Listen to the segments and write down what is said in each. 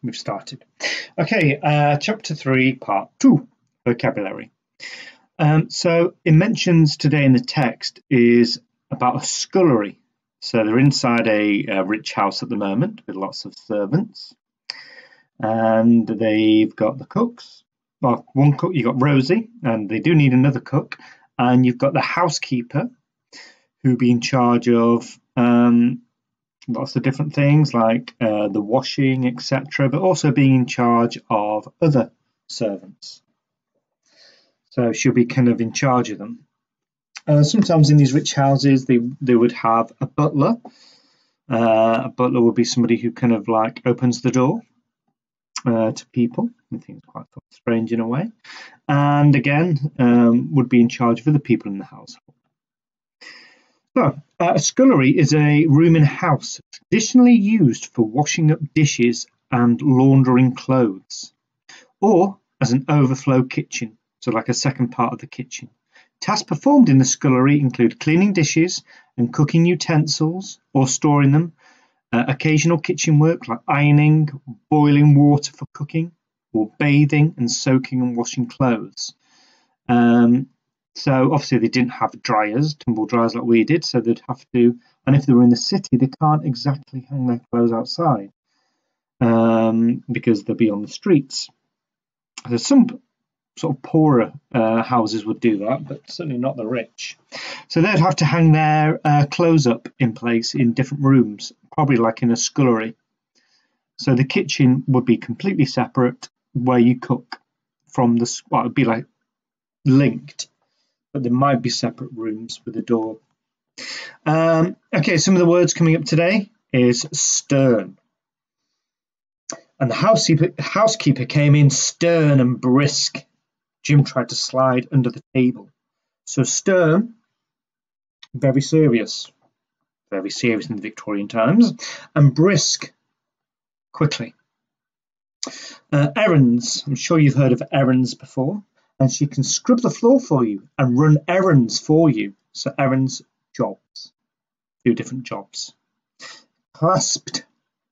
We've started. Okay, chapter 3, part 2, vocabulary. So it mentions today in the text is about a scullery. So they're inside a rich house at the moment with lots of servants. And they've got the cooks. Well, one cook, you've got Rosie, and they do need another cook. And you've got the housekeeper who be in charge of lots of different things like the washing, etc., but also being in charge of other servants. So she'll be kind of in charge of them. Sometimes in these rich houses, they would have a butler. A butler would be somebody who kind of like opens the door to people. I think it's quite strange in a way. And again, would be in charge of other people in the household. So, a scullery is a room in a house traditionally used for washing up dishes and laundering clothes, or as an overflow kitchen, so like a second part of the kitchen. Tasks performed in the scullery include cleaning dishes and cooking utensils or storing them, occasional kitchen work like ironing, boiling water for cooking, or bathing and soaking and washing clothes. So obviously they didn't have dryers, tumble dryers like we did, so they'd have to, and if they were in the city, they can't exactly hang their clothes outside because they'll be on the streets. So some sort of poorer houses would do that, but certainly not the rich. So they'd have to hang their clothes up in place in different rooms, probably like in a scullery. So the kitchen would be completely separate where you cook from the, well, it would be like linked, but there might be separate rooms with a door. Okay, some of the words coming up today is stern. And the housekeeper came in stern and brisk. Jim tried to slide under the table. So stern, very serious in the Victorian times, and brisk, quickly. Errands, I'm sure you've heard of errands before, and she can scrub the floor for you and run errands for you. So errands, jobs, do different jobs. Clasped,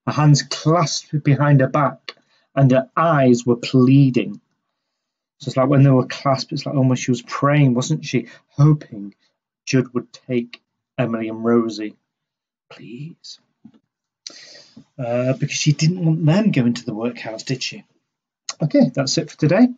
her hands clasped behind her back, and her eyes were pleading. So it's like when they were clasped, it's like almost she was praying, wasn't she? Hoping Judd would take Emily and Rosie. Please. Because she didn't want them going to the workhouse, did she? Okay, that's it for today.